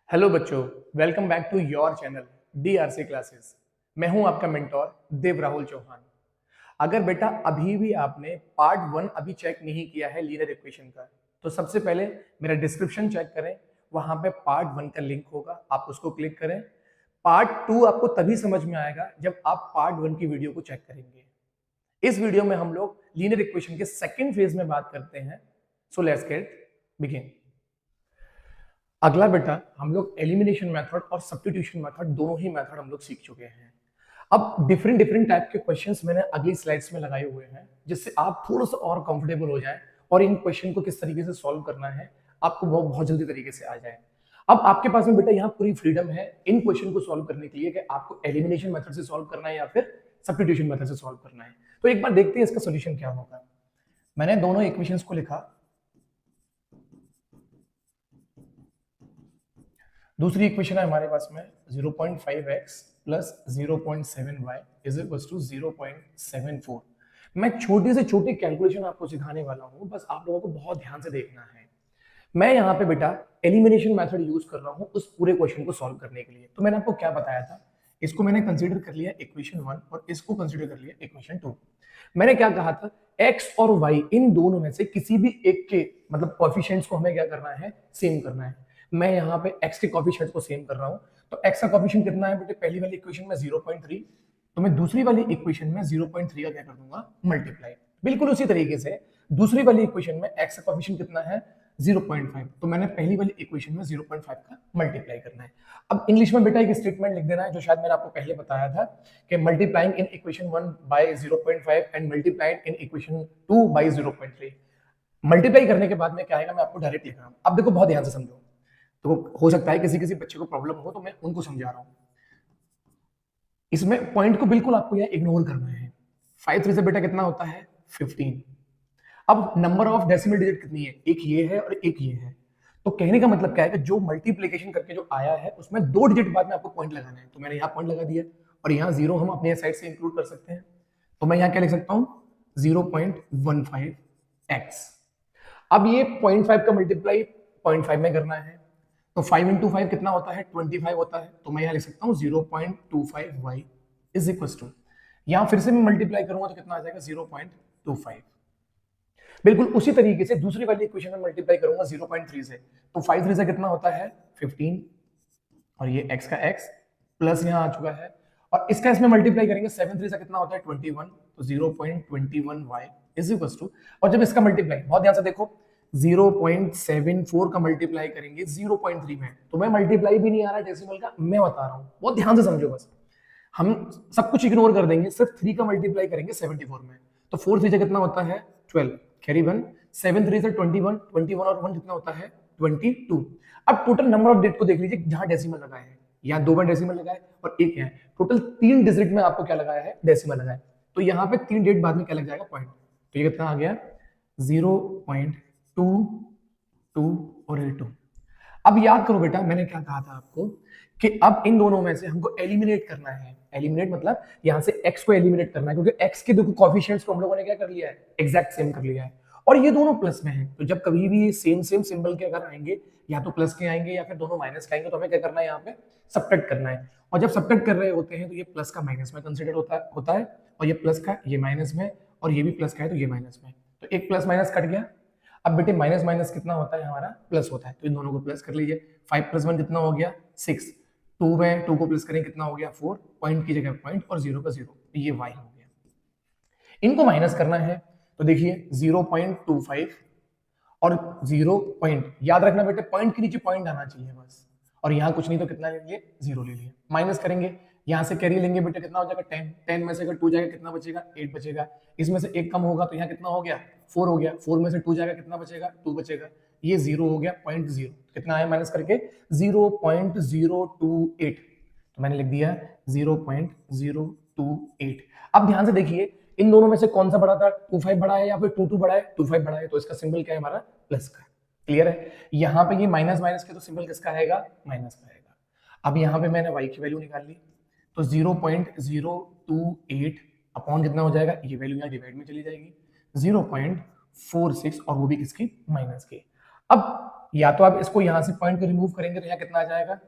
Hello बच्चों, welcome back to your channel DRC classes. मैं हूं आपका मेंटोर देव राहुल चौहान। अगर बेटा अभी भी आपने पार्ट 1 अभी चेक नहीं किया है लीनियर इक्वेशन का, तो सबसे पहले मेरा डिस्क्रिप्शन चेक करें। वहां पे पार्ट 1 का लिंक होगा, आप उसको क्लिक करें। पार्ट 2 आपको तभी समझ में आएगा जब आप पार्ट 1 की वीडियो को चेक करेंगे। इस वीडियो में हम लोग लीनियर इक्वेशन के सेकेंड फेज में बात करते हैं। So let's get begin. अगला बेटा हम लोग एलिमिनेशन मेथड और सब्स्टिट्यूशन मेथड दोनों ही मेथड हम लोग सीख चुके हैं। अब डिफरेंट डिफरेंट टाइप के क्वेश्चंस मैंने अगली स्लाइड्स में लगाए हुए हैं, जिससे आप थोड़ा सा और कंफर्टेबल हो जाए और इन क्वेश्चन को किस तरीके से सॉल्व करना है आपको बहुत बहुत जल्दी तरीके से आ जाए। अब आपके पास में बेटा यहाँ पूरी फ्रीडम है इन क्वेश्चन को सॉल्व करने के लिए कि आपको एलिमिनेशन मेथड से सॉल्व करना है या फिर सब्स्टिट्यूशन मेथड से सॉल्व करना है। तो एक बार देखते हैं इसका सोल्यूशन क्या होगा। मैंने दोनों इक्वेशंस को लिखा। दूसरी इक्वेशन है हमारे पास में 0.5x plus 0.7y is equal to 0.74। मैं छोटी से छोटी कैलकुलेशन आपको सिखाने वाला हूं, बस आप लोगों को बहुत ध्यान से देखना है। मैं यहाँ पे बेटा एलिमिनेशन मेथड यूज कर रहा हूं उस पूरे क्वेश्चन को सॉल्व करने के लिए। तो मैंने आपको क्या बताया था, इसको मैंने कंसीडर कर लिया इक्वेशन 1 और इसको कंसीडर कर लिया इक्वेशन 2। मैंने क्या कहा था, x और y इन दोनों में से किसी भी एक के मतलब कोएफिशिएंट्स को हमें क्या करना है, सेम करना है। मैं यहाँ पे x के कोएफिशिएंट्स को सेम कर रहा हूँ। तो x का कोएफिशिएंट कितना है बेटे, पहली वाली इक्वेशन में 0.3, तो मैं दूसरी वाली इक्वेशन में 0.3 का क्या कर दूंगा, मल्टीप्लाई। बिल्कुल उसी तरीके से दूसरी वाली इक्वेशन में x का कोएफिशिएंट कितना है, 0.5, तो मैंने पहली वाली इक्वेशन में 0.5 का मल्टीप्लाई करना है। अब इंग्लिश में बेटा एक स्टेटमेंट लिख देना है जो शायद मैंने आपको पहले बताया था कि multiplying in equation 1 by 0.5 and multiplied in equation 2 by 0.3। Multiply करने के बाद में क्या आएगा, मैं आपको डायरेक्ट लिख रहा हूं। अब देखो बहुत ध्यान से समझो, तो हो सकता है किसी किसी बच्चे को प्रॉब्लम हो, तो मैं उनको समझा रहा हूं। इसमें पॉइंट को बिल्कुल आपको यह इग्नोर करना है। 5 3 से बेटा कितना होता है, 15। अब नंबर ऑफ डेसिमल डिजिट कितनी है, एक ये है और एक ये है। तो कहने का मतलब क्या है कि जो मल्टीप्लिकेशन करके जो आया है उसमें 2 डिजिट बाद में आपको पॉइंट लगाना है। तो मैंने यहाँ पॉइंट लगा दिया और यहाँ 0 हम अपने साइड से इंक्लूड कर सकते हैं। तो मैं यहाँ क्या लिख सकता हूँ, 0.15x। अब ये 0.5 का मल्टीप्लाई 0.5 में करना है, तो 5 इंटू 5 कितना होता है, 25 होता है। तो मैं यहाँ लिख सकता हूँ 0.25y इज इक्वल टू, यहाँ फिर से मैं मल्टीप्लाई करूंगा तो कितना आ जाएगा, 0.25। बिल्कुल उसी तरीके से दूसरी वाली इक्वेशन में मल्टीप्लाई करूंगा 0.3 से, तो 5 3 से कितना होता है, 15, और ये x का x प्लस यहाँ आ चुका है, और इसका इसमें मल्टीप्लाई करेंगे 7 3 से कितना होता है, 21, तो 0.21y इज इक्वल टू, और जब इसका मल्टीप्लाई बहुत ध्यान से देखो 0.74 का मल्टीप्लाई करेंगे 0.3 में, तो मैं मल्टीप्लाई भी नहीं आ रहा डेसिमल का, मैं बता रहा हूं, बहुत ध्यान से समझो। बस हम सब कुछ इग्नोर कर देंगे, सिर्फ 3 का मल्टीप्लाई करेंगे 74 में, तो 4 3 से कितना होता है, 12, कैरी 1, 7 3 से 21, 21 और 1 कितना होता है, 22। अब टोटल नंबर ऑफ डिजिट को देख लीजिए, जहां डेसिमल लगाए हैं, यहाँ 2 बार डेसिमल लगाए और एक है, टोटल 3 डिजिट में आपको क्या लगाया है, डेसिमल लगाए। तो यहाँ पे 3 डिजिट बाद में क्या लग जाएगा, पॉइंट। तो ये कितना आ गया, 0.22 और 2। अब याद करो बेटा मैंने क्या कहा था आपको कि अब इन दोनों में से हमको एलिमिनेट करना है। एलिमिनेट मतलब यहां से x को एलिमिनेट करना है, क्योंकि x के देखो कोएफिशिएंट्स को हम लोगों ने क्या कर लिया है, एग्जैक्ट सेम कर लिया है, और ये दोनों प्लस में है। तो जब कभी भी ये सेम सेम सिंबल के अगर आएंगे, या तो प्लस के आएंगे या फिर दोनों माइनस के आएंगे, तो हमें क्या करना है, यहाँ पे सब्ट्रैक्ट करना है। और जब सब्ट्रैक्ट कर रहे होते हैं तो ये प्लस का माइनस में कंसिडर होता है, और ये प्लस का ये माइनस में, और ये भी प्लस का है तो ये माइनस में। तो एक प्लस माइनस कट गया। अब बेटे माइनस माइनस कितना होता है, हमारा प्लस होता है, तो इन दोनों को प्लस कर लीजिए। 5 + 1 कितना हो गया, 6। 2 में 2 को प्लस करें कितना हो गया, 4, पॉइंट की जगह पॉइंट और 0 का 0, ये y हो गया। इनको माइनस करना है, तो देखिए 0.25 और 0 पॉइंट, याद रखना बेटे पॉइंट के नीचे पॉइंट आना चाहिए बस, और यहाँ कुछ नहीं तो कितना ले लिए, 0 ले लिया। माइनस करेंगे, यहाँ से कैरी लेंगे बेटे, कितना हो जाएगा, 10। 10 में से अगर 2 जाएगा कितना बचेगा, 8 बचेगा। इसमें से एक कम होगा तो यहाँ कितना हो गया, 4 हो गया। 4 में से 2 जाएगा कितना बचेगा, 2 बचेगा। ये 0 हो गया, 0.0 कितना आया माइनस करके, 0.028। तो मैंने लिख दिया 0.028। अब ध्यान से देखिए इन दोनों में से कौन सा बड़ा था, 25 बड़ा है या फिर 22 बड़ा है, 25 बड़ा है, तो इसका सिंबल क्या है हमारा, प्लस का। क्लियर है, यहाँ पे ये माइनस माइनस के, तो सिंबल किसका आएगा, माइनस का आएगा। अब यहाँ पे मैंने y की वैल्यू निकाल ली, तो 0.028 अपॉन कितना हो जाएगा, ये वैल्यू यहाँ डिवाइड में चली जाएगी, 0.46, और वो भी किसकी, माइनस की। अब या तो आप इसको यहां से पॉइंट को रिमूव करेंगे तो यहाँ कितना आ जाएगा,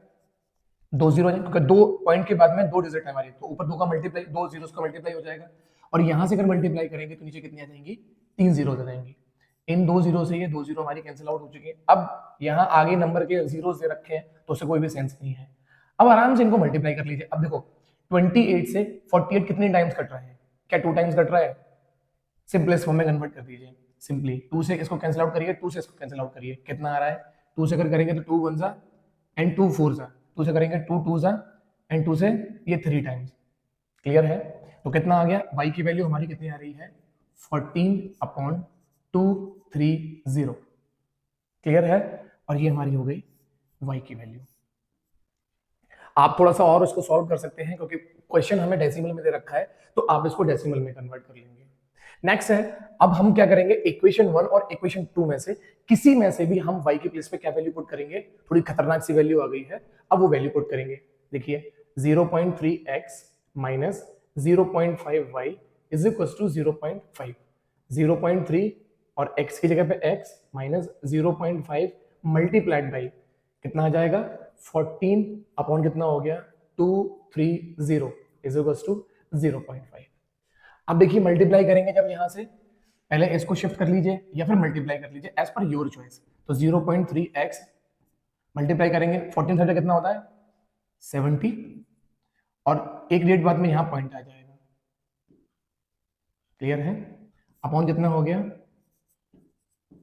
2 जीरो, क्योंकि 2 पॉइंट के बाद में 2 डिजिट है हमारी, तो ऊपर 2 का मल्टीप्लाई, 2 जीरोस का मल्टीप्लाई हो जाएगा, और यहां से अगर मल्टीप्लाई करेंगे तो नीचे कितनी आ जाएंगी, 3 जीरो आ जाएंगी। इन 2 जीरो से ये 2 जीरो हमारी कैंसिल आउट हो चुकी है। अब यहाँ आगे नंबर के जीरोस दे रखे हैं तो उससे कोई भी सेंस नहीं है। अब आराम से इनको मल्टीप्लाई कर लीजिए। अब देखो 28 से 48 कितने टाइम्स कट रहा है, क्या 2 टाइम्स कट रहा है, सिंपलेस्ट फॉर्म में कन्वर्ट कर दीजिए सिंपली। 2 से इसको कैंसिल आउट करिए, 2 से इसको कैंसिल आउट करिए, कितना आ रहा है, 2 से अगर करेंगे तो 2 वन जा एंड 2 फोर जा, 2 से करेंगे 2 टू जा एंड 2 से ये 3 टाइम्स। क्लियर है? तो कितना आ गया, y की वैल्यू हमारी कितनी आ रही है, 14/230। क्लियर है? और ये हमारी हो गई y की वैल्यू। आप थोड़ा सा और उसको सॉल्व कर सकते हैं क्योंकि क्वेश्चन हमें डेसिमल में दे रखा है, तो आप इसको डेसिमल में कन्वर्ट कर लेंगे। नेक्स्ट है, अब हम क्या करेंगे, इक्वेशन 1 और इक्वेशन 2 में से किसी में से भी हम y की प्लेस पे क्या वैल्यू पुट करेंगे, थोड़ी खतरनाक सी वैल्यू आ गई है, अब वो वैल्यू पुट करेंगे। देखिए 0.3x minus 0.5y is equal to 0.5, 0.3 और x की जगह पे x माइनस 0.5 मल्टीप्लाइड बाई कितना आ जाएगा, 14 अपॉन कितना हो गया, 230 इज इक्वल टू 0.5। अब देखिए मल्टीप्लाई करेंगे जब यहां से, पहले इसको शिफ्ट कर लीजिए या फिर मल्टीप्लाई कर लीजिए एज पर योर चॉइस। तो 0.3x मल्टीप्लाई करेंगे 14 से कितना होता है 70, और एक डेट बाद में यहां पॉइंट आ जाएगा। क्लियर है? अपॉन कितना हो गया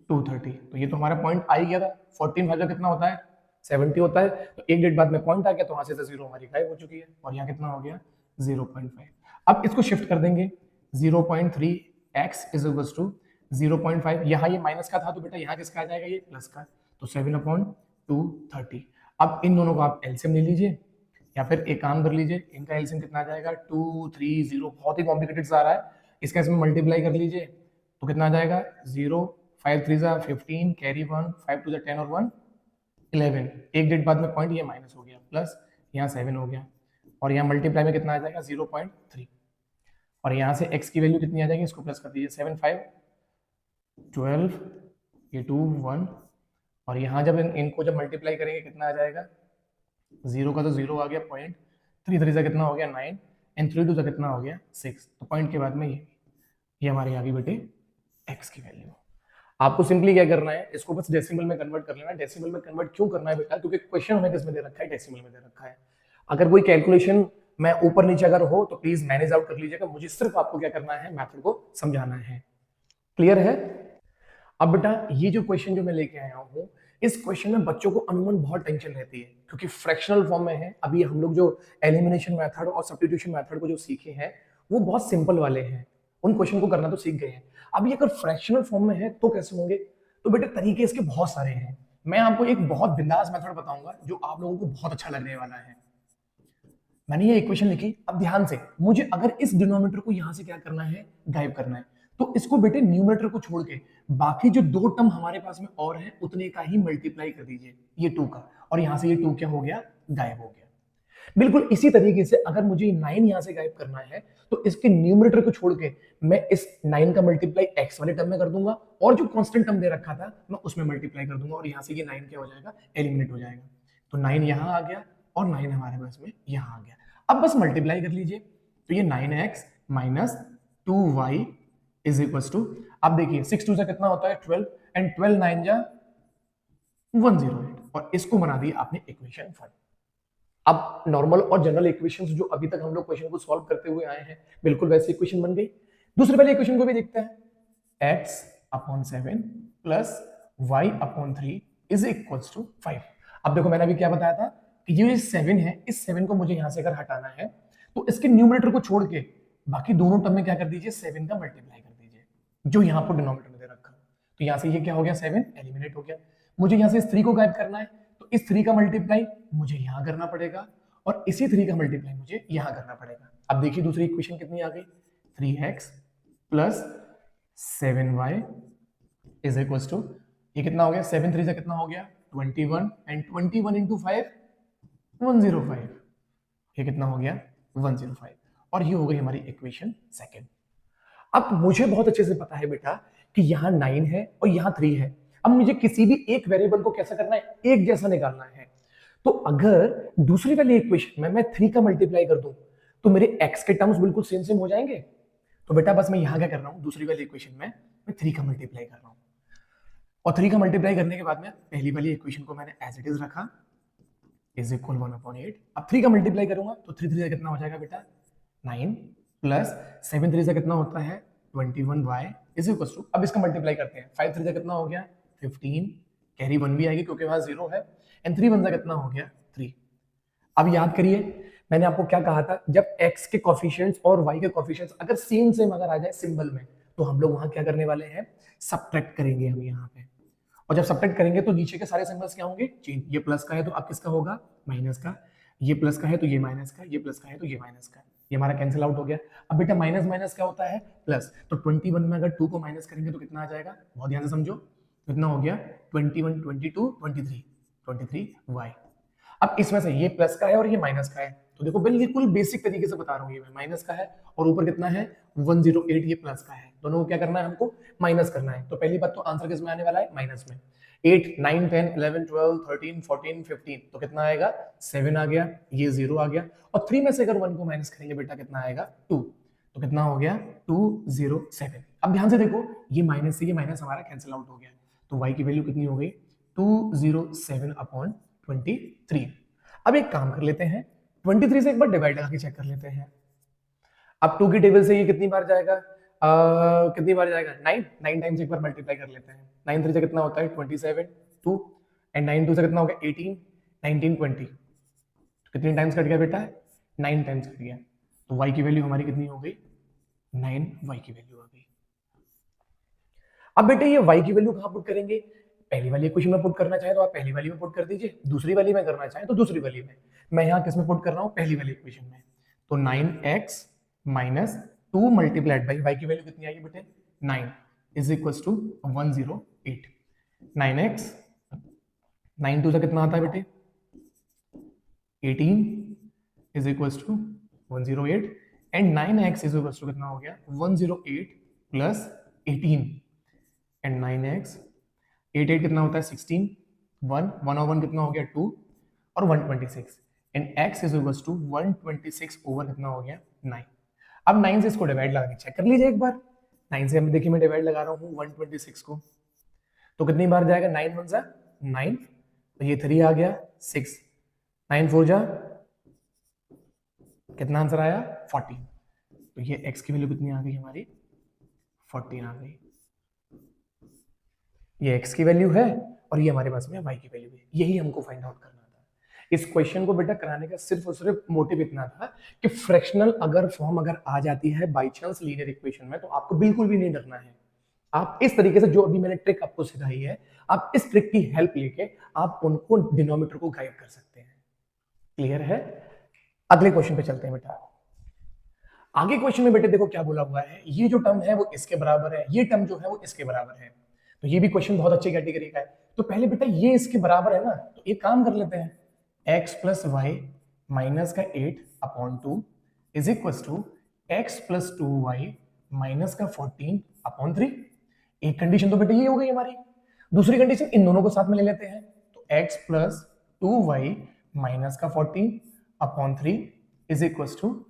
230, तो ये तो हमारा पॉइंट आ ही गया था। 14 भाजा कितना होता है 70 होता है, तो एक डेट बाद में पॉइंट आ गया, तो वहां से जीरो हमारी गायब हो चुकी है, और यहाँ कितना हो गया 0.5। अब इसको शिफ्ट कर देंगे 0.3x इज इक्वल टू 0.5, यहाँ ये माइनस का था तो बेटा यहाँ किसका आ जाएगा, ये प्लस का, तो 7/230। अब इन दोनों को आप एलसीएम ले लीजिए या फिर एक काम कर लीजिए, इनका एलसीएम कितना आ जाएगा 230, बहुत ही कॉम्प्लिकेटेड आ रहा है, इसका इसमें मल्टीप्लाई कर लीजिए तो कितना आ जाएगा 0, 5 3 15, कैरी 1, 5 2 10 और 1 11, एक डेट बाद में पॉइंट ये माइनस हो गया, प्लस यहाँ 7 हो गया, और यहाँ मल्टीप्लाई में कितना आ जाएगा 0.3, और यहाँ से x की वैल्यू कितनी आ जाएगी, इसको प्लस कर दीजिए 7 5 12, ये 2 1, और यहाँ जब इनको जब मल्टीप्लाई करेंगे कितना आ जाएगा, 0 का तो 0 आ गया पॉइंट, 3 3 कितना हो गया 9 एंड 3 2 कितना हो गया 6, तो पॉइंट के बाद में ये हमारे आ गई बेटे x की वैल्यू। आपको सिंपली क्या करना है, इसको बस डेसिमल में कन्वर्ट कर लेना है। डेसिमल में कन्वर्ट क्यों करना है बेटा, क्योंकि क्वेश्चन हमें किसमें दे रखा है, डेसिमल में दे रखा है। अगर कोई कैलकुलेशन में ऊपर नीचे अगर हो तो प्लीज मैनेज आउट कर लीजिएगा, मुझे सिर्फ आपको क्या करना है, मैथड को समझाना है। क्लियर है? अब बेटा ये जो क्वेश्चन जो मैं लेके आया हूँ, इस क्वेश्चन में बच्चों को अमूमन बहुत टेंशन रहती है क्योंकि फ्रैक्शनल फॉर्म में है। अभी हम लोग जो एलिमिनेशन मेथड और सब्स्टिट्यूशन मेथड को जो सीखे हैं वो बहुत सिंपल वाले हैं, उन क्वेश्चन को करना तो सीख गए हैं। अभी अगर फ्रैक्शनल फॉर्म में है तो कैसे होंगे, तो बेटे तरीके इसके बहुत सारे हैं। मैं आपको एक बहुत बिंदास मेथड बताऊंगा जो आप लोगों को बहुत अच्छा लगने वाला है। मैंने ये इक्वेशन लिखी, अब ध्यान से, मुझे अगर इस डिनोमिनेटर को यहां से क्या करना है, गायब करना है, तो इसको बेटे न्यूमरेटर को छोड़ के बाकी जो 2 टर्म हमारे पास में और है उतने का ही मल्टीप्लाई कर दीजिए, ये 2 का, और यहां से ये 2 क्या हो गया, गायब हो गया। बिल्कुल इसी तरीके से अगर मुझे 9 यहां से गायब करना है तो इसके न्यूमरेटर को छोड़ के मैं इस 9 का मल्टीप्लाई x वाले टर्म में कर दूंगा, और जो कांस्टेंट टर्म दे रखा था मैं उसमें मल्टीप्लाई कर दूंगा, और यहां से ये 9 क्या हो जाएगा, एलिमिनेट हो जाएगा। तो 9 यहां आ गया और 9 हमारे पास में यहां आ गया। अब बस मल्टीप्लाई कर लीजिए, तो ये 9x minus 2y is equal to, अब देखिए 6 2 से कितना होता है 12 एंड 12 9 जा 108, और इसको बना दिया आपने इक्वेशन 1। अब नॉर्मल और जनरल इक्वेशंस जो अभी तक हम लोग क्वेश्चन को सॉल्व करते हुए आए हैं बिल्कुल वैसी इक्वेशन बन गई। दूसरे वाले इक्वेशन को भी देखते हैं, x/7 plus y/3 is equal to 5। अब देखो मैंने अभी क्या बताया था कि ये 7 है, इस 7 को मुझे यहां से अगर हटाना है तो इसके न्यूमरेटर को छोड़ के बाकी दोनों टर्म में क्या कर दीजिए, 7 का मल्टीप्लाई कर दीजिए जो यहां पर डिनोमिनेटर में दे रखा। तो यहां से ये क्या हो गया, 7 एलिमिनेट हो गया। मुझे यहां से इस 3 को गायब करना है, तो इस 3 का मल्टीप्लाई मुझे यहां करना पड़ेगा, और इसी 3 का मल्टीप्लाई मुझे यहां करना पड़ेगा। अब देखिए दूसरी इक्वेशन कितनी आ गई, 3x plus 7y is equal to, ये कितना हो गया, 7 3 से कितना हो गया 21, एंड 21 इंटू 5 105, ये कितना हो गया 105, और ये हो गई हमारी इक्वेशन सेकंड। अब मुझे बहुत अच्छे से पता है बेटा कि यहाँ 9 है और यहाँ 3 है। अब मुझे किसी भी एक वेरिएबल को कैसा करना है, एक जैसा निकालना है। तो अगर दूसरी वाली इक्वेशन में मैं 3 का मल्टीप्लाई कर दूं तो मेरे x के टर्म्स बिल्कुल सेम सेम हो जाएंगे। तो बेटा बस मैं यहां क्या कर रहा हूं, दूसरी वाली इक्वेशन में मैं 3 का मल्टीप्लाई कर रहा हूं, और 3 का मल्टीप्लाई करने के बाद में पहली वाली इक्वेशन को मैंने एज इट इज रखा, इज इक्वल 1/8। अब 3 का मल्टीप्लाई करूंगा तो 3 3 कितना हो जाएगा बेटा 9, प्लस 7 3 से कितना होता है 21y इज इक्वल टू, अब इसका मल्टीप्लाई करते हैं, 5 3 से कितना हो गया 15, कैरी 1 भी आएगी क्योंकि वहां 0 है, एंड 3 1 से कितना हो गया 3। अब याद करिए मैंने आपको क्या कहा था, जब x के कोफिशिएंट्स और y के कोफिशिएंट्स अगर सेम सेम अगर आ जाए सिंबल में, तो हम लोग वहां क्या करने वाले हैं, सब्ट्रैक्ट करेंगे हम यहाँ पे। और जब सब्ट्रैक्ट करेंगे तो नीचे के सारे सिंबल्स क्या होंगे, चेंज। ये प्लस का है तो अब किसका होगा, माइनस का। ये प्लस का है तो ये माइनस का, ये प्लस का है तो ये माइनस का। ये हमारा कैंसिल आउट हो गया। अब बेटा माइनस माइनस क्या होता है, प्लस। तो 21 में अगर 2 को माइनस करेंगे तो कितना आ जाएगा, बहुत ध्यान से समझो, कितना हो गया 21 22 23 y। अब इसमें से ये प्लस का है और ये माइनस का है, तो देखो बिल्कुल बेसिक तरीके से बता रहा हूँ, ये माइनस का है और ऊपर कितना है 108, ये प्लस का है। दोनों को क्या करना है, हमको माइनस करना है। तो पहली बात तो आंसर किस में आने वाला है, माइनस में। 8 9 10 11 12 13 14 15 तो कितना आएगा 7 आ गया, ये 0 आ गया, और 3 में से अगर 1 को माइनस करेंगे बेटा कितना आएगा 2, तो कितना हो गया 207। अब ध्यान से देखो ये माइनस से ये माइनस हमारा कैंसिल आउट हो गया, तो y की वैल्यू कितनी हो गई 207/23। अब एक काम कर लेते हैं, 23 से एक बार डिवाइड लगा के चेक कर लेते हैं। अब 2 की टेबल से ये कितनी बार जाएगा, कितनी बार जाएगा 9 9 टाइम्स एक बार मल्टीप्लाई कर लेते हैं। 9 3 से कितना होता है 27 2, एंड 9 2 से कितना हो गया 18 19 20, तो कितनी टाइम्स कट गया बेटा 9 टाइम्स कट गया। तो y की वैल्यू हमारी कितनी हो गई 9y की वैल्यू आ गई। अब बेटे ये y की वैल्यू कहां पुट करेंगे, पहली वाली इक्वेशन में पुट करना चाहे तो आप पहली वाली में पुट कर दीजिए, दूसरी वाली में करना चाहे तो दूसरी वाली में। मैं यहाँ किस में पुट कर रहा हूँ, पहली वाली इक्वेशन में। तो 9x minus 2 multiplied by y की वैल्यू कितनी आएगी बेटे 9 इज इक्वल टू 108। 9x 9 2 से कितना आता है बेटे 18 is equal to 108, and 9x is equal to कितना हो गया 108 प्लस 18, एंड 9x 8 8 कितना होता है 16, 1 1 और 1 कितना हो गया 2, और 126, and x is equal to 126 over कितना हो गया 9। अब 9 से इसको डिवाइड लगा के चेक कर लीजिए एक बार। 9 से हम देखिए मैं डिवाइड लगा रहा हूँ 126 को, तो कितनी बार जाएगा 9 1 जा 9, तो ये 3 आ गया 6, 9 4 जा कितना आंसर आया 14। तो ये x की वैल्यू कितनी आ गई हमारी 14 आ गई। ये x की वैल्यू है और ये हमारे पास में y की वैल्यू है, यही हमको फाइंड आउट करना था। इस क्वेश्चन को बेटा कराने का सिर्फ और सिर्फ मोटिव इतना था कि फ्रैक्शनल अगर फॉर्म अगर आ जाती है बाय चांस लीनियर इक्वेशन में, तो आपको बिल्कुल भी नहीं डरना है। आप इस तरीके से जो अभी मैंने ट्रिक आपको सिखाई है, आप इस ट्रिक की हेल्प लेके आप उनको डिनोमिनेटर को गाइड कर सकते हैं। क्लियर है? अगले क्वेश्चन पे चलते हैं बेटा। आगे क्वेश्चन में बेटे देखो क्या बोला हुआ है, ये जो टर्म है वो इसके बराबर है, ये टर्म जो है वो इसके बराबर है। तो ये भी क्वेश्चन बहुत अच्छी कैटेगरी का है। तो पहले बेटा ये इसके बराबर है ना, तो एक काम कर लेते हैं, x प्लस वाई माइनस का 8/2 is equal to x plus 2y minus का 14/3। एक कंडीशन तो बेटा ये हो गई हमारी। दूसरी कंडीशन इन दोनों को साथ में ले लेते हैं, तो x प्लस 2y माइनस का 14/3 is equal to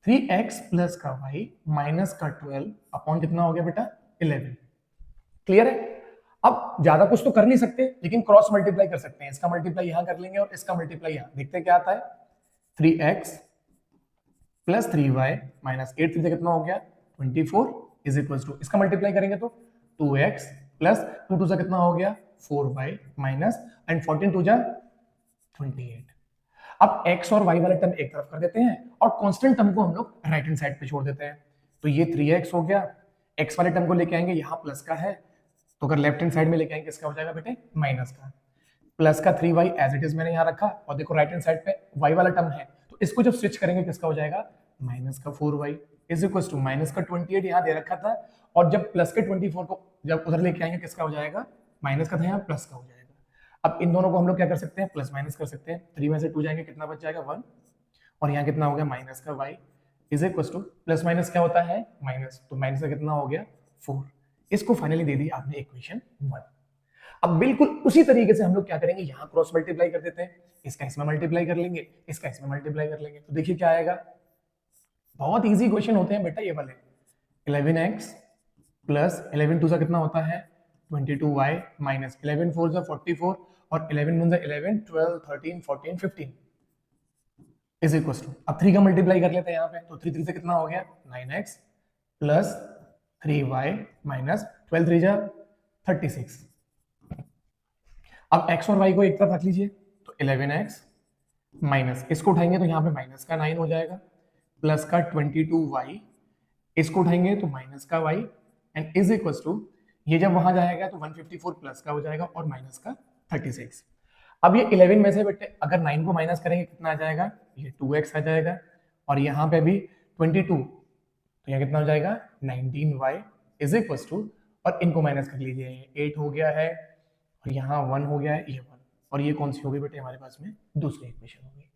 3x plus का y माइनस का 12 अपॉन कितना हो गया बेटा 11। क्लियर है? अब ज्यादा कुछ तो कर नहीं सकते, लेकिन क्रॉस मल्टीप्लाई कर सकते हैं। इसका मल्टीप्लाई यहां कर लेंगे और इसका मल्टीप्लाई यहां, देखते हैं क्या आता है। 3x प्लस 3y माइनस 8 3 से कितना हो गया 24 इज इक्वल टू, इसका मल्टीप्लाई करेंगे तो 2x प्लस 2 2 से कितना हो गया 4y माइनस एंड 14 2 जा 28। अब x और y वाले टर्म एक तरफ कर देते हैं और कांस्टेंट टर्म को हम लोग राइट हैंड साइड पे छोड़ देते हैं। तो ये 3x हो गया, x वाले टर्म को लेके आएंगे, यहाँ प्लस का है, तो अगर लेफ्ट हैंड साइड में लेके आएंगे किसका हो जाएगा बेटे माइनस का। प्लस का 3y एज इट इज मैंने यहाँ रखा, और देखो राइट हैंड साइड पे y वाला टर्म है, तो इसको जब स्विच करेंगे किसका हो जाएगा माइनस का 4y is equal to minus का 28 यहाँ दे रखा था, और जब प्लस के 24 को जब उधर लेके आएंगे किसका हो जाएगा माइनस का था, यहाँ प्लस का हो जाएगा। अब इन दोनों को हम लोग क्या कर सकते हैं, प्लस माइनस कर सकते हैं। 3 में से 2 जाएंगे कितना बच जाएगा 1, और यहाँ कितना हो गया माइनस का y is equal to, plus minus क्या होता है माइनस, तो माइनस का कितना हो गया 4। इसको फाइनली दे दी आपने इक्वेशन 1। अब बिल्कुल उसी तरीके से हम लोग क्या करेंगे, यहां क्रॉस मल्टीप्लाई कर देते हैं, इसका इसमें मल्टीप्लाई कर लेंगे, इसका इसमें मल्टीप्लाई कर लेंगे, तो देखिए क्या आएगा। बहुत इजी क्वेश्चन होते हैं बेटा ये वाले। 11x प्लस 11 टू सा कितना होता है 22y माइनस 11 फोर सा 44 और 11 वन सा 11 12 13 14 15 इज इक्वल टू, अब 3 का मल्टीप्लाई कर लेते हैं यहाँ पे, तो 3 3 से कितना हो गया 9x प्लस 3y माइनस 12 3 जा 36। अब x और y को एक तरफ रख लीजिए, तो 11x माइनस इसको उठाएंगे तो यहाँ पे माइनस का 9 हो जाएगा, प्लस का 22y, इसको उठाएंगे तो माइनस का y and is equal to, ये जब वहां जाएगा तो 154 प्लस का हो जाएगा और माइनस का 36। अब ये 11 में से बेटे अगर 9 को माइनस करेंगे कितना आ जाएगा, ये 2x आ जाएगा, और यहाँ पे भी 22, तो यहाँ कितना हो जाएगा 19y इज इक्वल टू, और इनको माइनस कर लीजिए, ये 8 हो गया है और यहाँ 1 हो गया है, ये 1, और ये कौन सी हो गई बेटे हमारे पास में दूसरी इक्वेशन हो गई।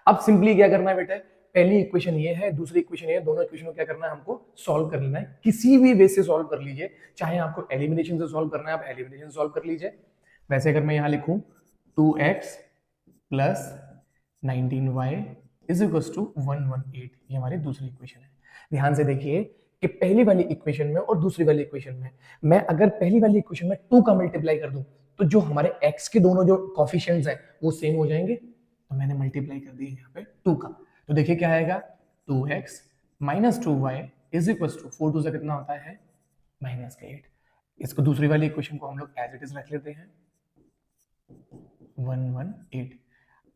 अब सिंपली क्या करना है बेटे, पहली इक्वेशन ये है, दूसरी इक्वेशन ये है, दोनों इक्वेशन को क्या करना है हमको सॉल्व कर लेना है, किसी भी वे से सॉल्व कर लीजिए, चाहे आपको एलिमिनेशन से सॉल्व करना है आप एलिमिनेशन सॉल्व कर लीजिए। वैसे अगर मैं यहाँ लिखूं 2x plus 19y is equal to 118, ये हमारी दूसरी इक्वेशन है। ध्यान से देखिए कि पहली वाली इक्वेशन में और दूसरी वाली इक्वेशन में मैं अगर पहली वाली इक्वेशन में 2 का मल्टीप्लाई कर दूं तो जो हमारे x के दोनों जो कोफिशिएंट्स हैं वो सेम हो जाएंगे, तो मैंने मल्टीप्लाई कर दिया यहाँ पे 2 का, तो देखिए क्या आएगा 2x minus 2y is equal to 4 2 से कितना होता है माइनस का 8। इसको दूसरी वाली इक्वेशन को हम लोग एज इट इज रख लेते हैं 118।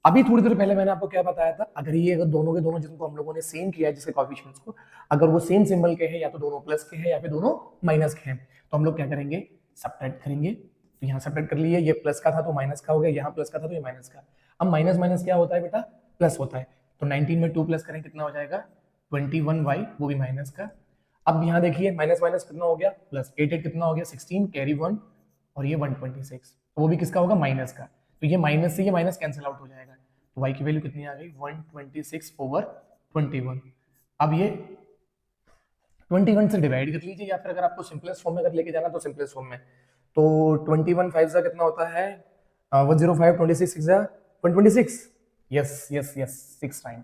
अभी थोड़ी देर पहले मैंने आपको क्या बताया था, अगर ये अगर दोनों के दोनों जिनको हम लोगों ने सेम किया जिसके कोएफिशिएंट्स को, अगर वो सेम सिंबल के हैं या तो दोनों प्लस के हैं या फिर दोनों माइनस के हैं, तो हम लोग क्या करेंगे सब्ट्रैक्ट करेंगे। तो यहाँ सब्ट्रैक्ट कर लिए, ये प्लस का था तो माइनस का हो गया, यहाँ प्लस का था तो ये माइनस का। अब माइनस माइनस क्या होता है बेटा प्लस होता है, तो 19 में 2 प्लस करें कितना हो जाएगा 21y, वो भी माइनस का। अब यहाँ देखिए माइनस माइनस कितना हो गया प्लस, 8 8 कितना हो गया 16 कैरी 1, और ये 126, वो भी किसका होगा माइनस का, तो ये माइनस से ये माइनस कैंसिल आउट हो जाएगा, तो y की वैल्यू कितनी आ गई 126 ओवर 21। अब ये 21 से डिवाइड कर लीजिए, या फिर अगर आपको सिंपलेस्ट फॉर्म में अगर लेके जाना तो सिंपलेस्ट फॉर्म में, तो 21 5 से कितना होता है 105 26 6 जा 126, यस यस यस 6 टाइम,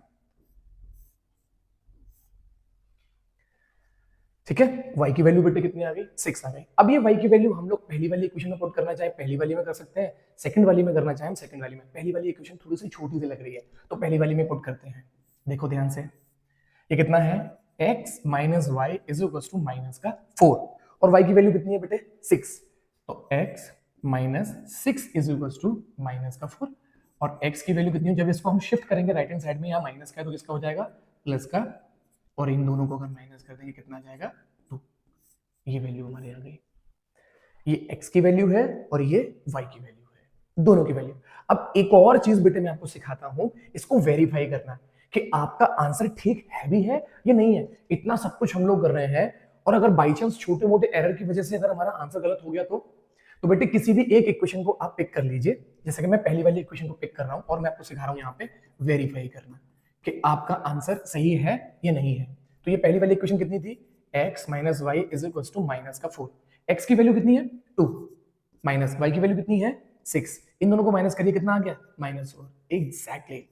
ठीक है। y की वैल्यू बेटे कितनी आ गई 6 आ गई। अब ये y की वैल्यू हम लोग पहली वाली इक्वेशन में पुट करना चाहे पहली वाली में कर सकते हैं, सेकंड वाली में करना चाहे हम सेकंड वाली में। पहली वाली इक्वेशन थोड़ी सी छोटी सी लग रही है तो पहली वाली में पुट करते हैं। देखो ध्यान से, ये कितना है x minus y is equal to minus का 4, और y की वैल्यू कितनी है बेटे 6, तो x minus 6 is equal to minus का 4, और x की वैल्यू कितनी है, जब इसको हम शिफ्ट करेंगे राइट हैंड साइड में, यहाँ माइनस का है तो किसका हो जाएगा प्लस का, और इन दोनों को अगर माइनस कर देंगे कितना आ जाएगा 2, ये वैल्यू हमारे आ गई। ये x की वैल्यू है और ये y की वैल्यू है, दोनों की वैल्यू। अब एक और चीज बेटे मैं आपको सिखाता हूं, इसको वेरीफाई करना कि आपका आंसर ठीक है भी है या नहीं है। इतना सब कुछ हम लोग कर रहे हैं, और अगर बाई चांस छोटे मोटे एरर की वजह से अगर हमारा आंसर गलत हो गया तो बेटे किसी भी एक इक्वेशन को आप पिक कर लीजिए, जैसे कि मैं पहली वाली इक्वेशन को पिक कर रहा हूं और मैं आपको सिखा रहा हूं यहाँ पे वेरीफाई करना कि आपका आंसर सही है या नहीं है। तो ये पहली वाली इक्वेशन कितनी थी x minus y is equal to minus का 4, x की वैल्यू कितनी है 2 माइनस y की वैल्यू कितनी है 6, इन दोनों को माइनस करिए कितना आ गया -4 एग्जैक्टली।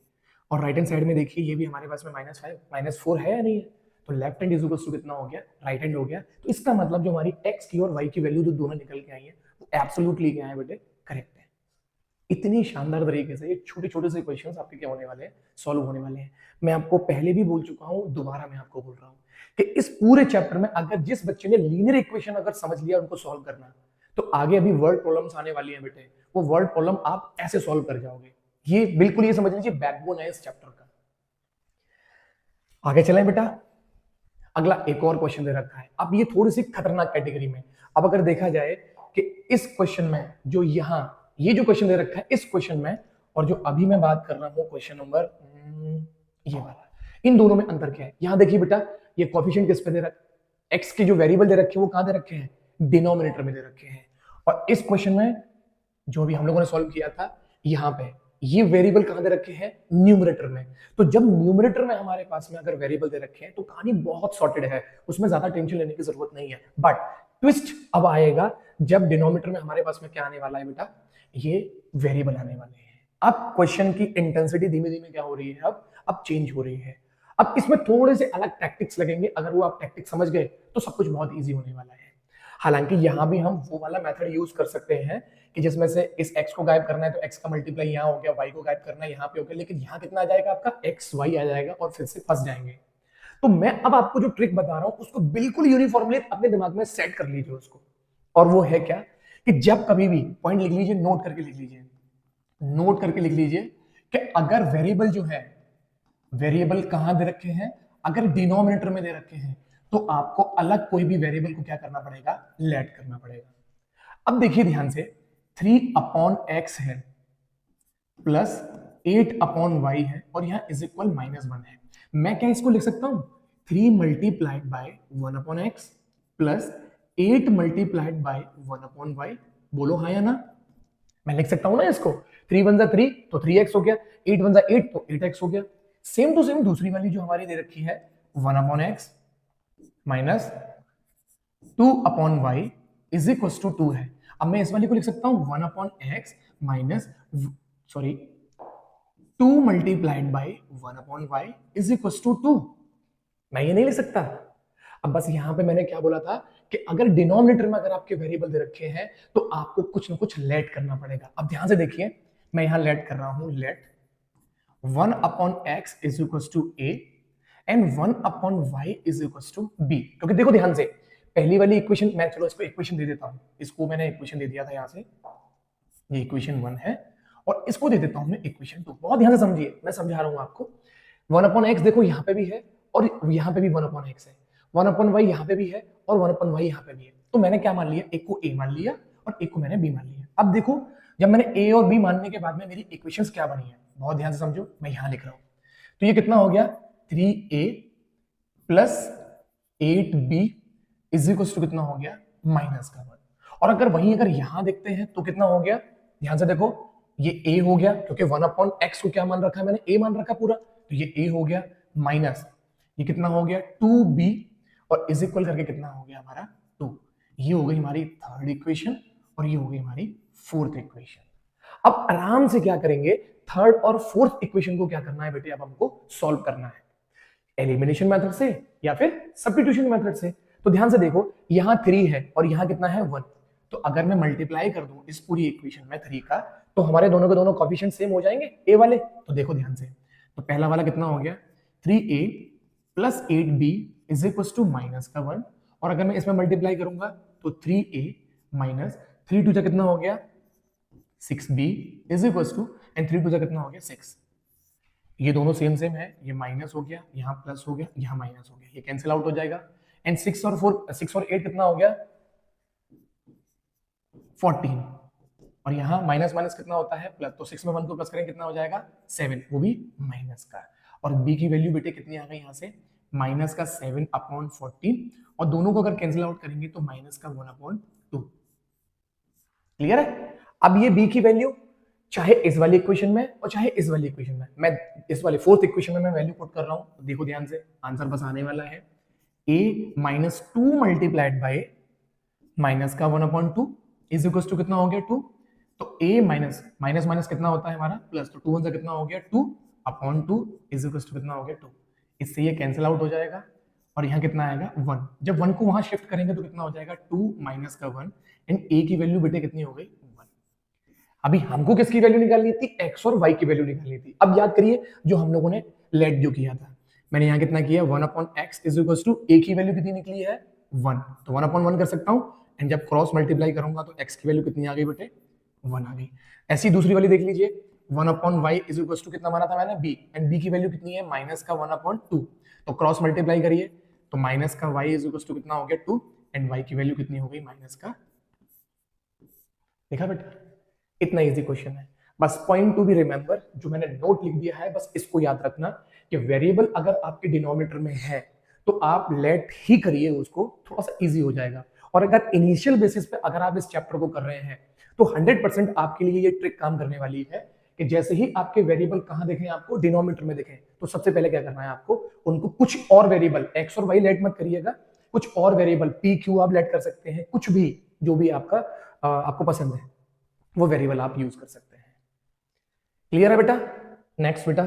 और राइट हैंड साइड में देखिए ये भी हमारे पास में -5 -4 है या नहीं है, तो left hand is equal to कितना हो गया राइट हैंड हो गया। तो इसका मतलब जो हमारी x की और y की वैल्यू जो दोनों निकल के आई है वो एब्सोल्युटली क्या है बेटे करेक्ट है। इतनी शानदार तरीके से ये छोटे छोटे से क्वेश्चंस आपके क्या होने वाले हैं सॉल्व होने वाले हैं। मैं आपको पहले भी बोल चुका हूं, दोबारा मैं आपको बोल रहा हूं कि इस पूरे चैप्टर में अगर जिस बच्चे ने लीनियर इक्वेशन अगर समझ लिया उनको सॉल्व करना, तो आगे अभी वर्ड प्रॉब्लम्स आने वाली हैं बेटे, वो वर्ड प्रॉब्लम आप ऐसे सॉल्व कर जाओगे। ये बिल्कुल ये समझ लीजिए बैकबोन है इस चैप्टर का। आगे चलें बेटा, अगला एक और क्वेश्चन दे रखा है। अब ये थोड़ी सी खतरनाक कैटेगरी में, अब अगर देखा जाए कि इस क्वेश्चन में जो यहाँ ये जो क्वेश्चन दे रखा है इस क्वेश्चन में और जो अभी मैं बात कर रहा हूं क्वेश्चन नंबर ये वाला, इन दोनों में अंतर क्या है। यहां देखिए बेटा ये कोएफिशिएंट किस पे दे रखा है, x के जो वेरिएबल दे रखे हैं वो कहां दे रखे हैं डिनोमिनेटर में दे रखे हैं, और इस क्वेश्चन में जो भी हम लोगों ने सॉल्व किया था यहां पे ये वेरिएबल कहां दे रखे हैं न्यूमरेटर में। तो जब न्यूमरेटर में हमारे पास में अगर वेरिएबल दे रखे हैं तो कहानी बहुत सॉर्टेड है, उसमें ज्यादा टेंशन लेने की जरूरत नहीं है। बट ट्विस्ट अब आएगा जब डिनोमिनेटर में हमारे पास में क्या आने वाला है बेटा, ये वेरिएबल आने वाले हैं। अब क्वेश्चन की इंटेंसिटी धीमे धीमे क्या हो रही है, अब चेंज हो रही है। अब इसमें थोड़े से अलग टैक्टिक्स लगेंगे, अगर वो आप टैक्टिक्स समझ गए तो सब कुछ बहुत इजी होने वाला है। हालांकि यहां भी हम वो वाला मेथड यूज कर सकते हैं कि जिसमें से इस x को गायब करना है तो x का मल्टीप्लाई यहाँ हो गया, y को गायब करना है यहाँ पे हो गया, लेकिन यहाँ कितना आ जाएगा आपका x y आ जाएगा और फिर से फंस जाएंगे। तो मैं अब आपको जो ट्रिक बता रहा हूं उसको बिल्कुल यूनिफॉर्मली अपने दिमाग में सेट कर लीजिए उसको, और वो है क्या कि जब कभी भी पॉइंट लिख लीजिए, नोट करके लिख लीजिए, नोट करके लिख लीजिए कि अगर वेरिएबल जो है, वेरिएबल कहां दे रखे हैं, अगर डिनोमिनेटर में दे रखे हैं तो आपको अलग कोई भी वेरिएबल को क्या करना पड़ेगा, लेट करना पड़ेगा। अब देखिए ध्यान से, 3/x है प्लस 8/y है और यहां इज इक्वल -1 है। मैं क्या इसको लिख सकता हूं, 3 multiplied by 1/x plus 8 multiplied by 1/y। बोलो हाँ या ना, मैं लिख सकता हूं ना इसको, 3 1 3 तो 3x हो गया, 8 1 8 तो 8x हो गया। सेम टू सेम दूसरी वाली जो हमारी दे रखी है 1/x minus 2/y is equal to 2 है। अब मैं इस वाली को लिख सकता हूं 1/x minus 2 multiplied by 1/y is equal to 2। मैं ये नहीं लिख सकता। अब बस यहां पे मैंने क्या बोला था कि अगर डिनोमिनेटर में अगर आपके वेरिएबल दे रखे हैं तो आपको कुछ ना कुछ लेट करना पड़ेगा। अब ध्यान से देखिए, मैं यहां लेट कर रहा हूं, let 1/x is equal to a and 1/y is equal to b। क्योंकि देखो ध्यान से, पहली वाली इक्वेशन, मैं चलो इसको इक्वेशन दे देता हूं, इसको मैंने इक्वेशन दे दिया था यहां से, ये इक्वेशन 1 है और इसको दे देता हूं मैं इक्वेशन 2। बहुत ध्यान से समझिए, मैं समझा रहा हूं आपको। 1/x देखो यहां पे भी है और यहां पे भी 1/x है, 1/y यहां पे भी है और 1/y यहां पे भी है। तो मैंने क्या मान लिया, एक को a मान लिया और एक को मैंने b मान लिया। अब देखो, जब मैंने a और b मानने के बाद में मेरी इक्वेशंस क्या बनी है, बहुत ध्यान से समझो, मैं यहां लिख रहा हूं। तो ये कितना हो गया, 3a plus 8b is equal to कितना हो गया, -1। और अगर वहीं अगर यहां देखते हैं तो कितना हो गया, ध्यान से देखो, ये a हो गया क्योंकि 1/x को क्या मान रखा है मैंने, a मान रखा पूरा, तो ये a हो गया माइनस ये कितना हो गया 2b और इज इक्वल करके कितना हो गया हमारा 2। ये हो गई हमारी थर्ड इक्वेशन और ये हो गई हमारी फोर्थ इक्वेशन। अब आराम से क्या करेंगे, थर्ड और फोर्थ इक्वेशन को क्या करना है बेटे, अब हमको सॉल्व करना है एलिमिनेशन मेथड से या फिर सब्स्टिट्यूशन मेथड से। तो ध्यान से देखो, यहां 3 है और यहां कितना है 1, तो अगर मैं मल्टीप्लाई कर दूं इस पूरी इक्वेशन में 3 का, तो हमारे दोनों के दोनों कोएफिशिएंट सेम हो जाएंगे a वाले। तो देखो ध्यान से, तो पहला वाला कितना हो गया, 3a plus 8b is equal to -1, और अगर मैं इसमें मल्टीप्लाई करूंगा तो 3a माइनस 3 2 कितना हो गया 6b is equal to, and 3 2 कितना हो गया 6। ये दोनों सेम सेम है, ये माइनस हो गया, यहाँ प्लस हो गया, यहाँ माइनस हो गया, ये कैंसिल आउट हो जाएगा। एंड 6 और 8 कितना हो गया 14, और यहाँ माइनस माइनस कितना होता है प्लस, तो 6 में 1 को प्लस करेंगे कितना हो जाएगा 7, वो भी माइनस का। और b की वैल्यू बेटे कितनी आ गई यहाँ से, माइनस का 7/14, और दोनों को अगर कैंसिल आउट करेंगे तो माइनस का 1/2। क्लियर है। अब ये b की वैल्यू चाहे इस वाली इक्वेशन में और चाहे इस वाली इक्वेशन में, मैं इस वाले फोर्थ इक्वेशन में मैं वैल्यू पुट कर रहा हूं, तो देखो ध्यान से, आंसर बस आने वाला है a minus 2 multiplied bye minus का 1/2 इज इक्वल टू कितना हो गया 2। तो a माइनस माइनस माइनस कितना होता है हमारा प्लस, तो 2 1 से कितना हो गया 2/2 इज इक्वल टू कितना हो गया 2। इससे ये कैंसिल आउट हो जाएगा और यहाँ कितना आएगा 1। जब 1 को वहां शिफ्ट करेंगे तो कितना हो जाएगा 2 माइनस का 1, एंड a की वैल्यू बेटे कितनी हो गई 1। अभी हमको किसकी वैल्यू निकालनी थी, x और y की वैल्यू निकालनी थी। अब याद करिए जो हम लोगों ने लेट जो किया था, मैंने यहाँ कितना किया 1/x is equal to a की वैल्यू कितनी निकली है 1, तो 1/1 कर सकता हूँ, एंड जब क्रॉस मल्टीप्लाई करूंगा तो x की वैल्यू कितनी आ गई बेटे 1 आ गई। ऐसी दूसरी वाली देख लीजिए, 1/y इज इक्वल टू कितना माना था मैंने b, एंड b की वैल्यू कितनी है माइनस का 1/2, तो क्रॉस मल्टीप्लाई करिए तो माइनस का y इज इक्वल टू कितना हो गया 2, एंड y की वैल्यू कितनी हो गई माइनस का। देखा बेटा, इतना इजी क्वेश्चन है। बस पॉइंट टू बी रिमेंबर, जो मैंने नोट लिख दिया है बस इसको याद रखना कि वेरिएबल अगर आपके डिनोमिनेटर में है तो आप लेट ही करिए उसको, थोड़ा सा इजी हो जाएगा। और अगर इनिशियल बेसिस पे अगर आप इस चैप्टर को कर रहे हैं तो 100% आपके लिए ये ट्रिक काम करने वाली है कि जैसे ही आपके वेरिएबल कहां दिखें, आपको डिनोमिनेटर में दिखें, तो सबसे पहले क्या करना है आपको, उनको कुछ और वेरिएबल x और y लेट मत करिएगा, कुछ और वेरिएबल पी क्यू आप लेट कर सकते हैं, कुछ भी जो भी आपका आपको पसंद है वो वेरिएबल आप यूज कर सकते हैं। क्लियर है बेटा? नेक्स्ट बेटा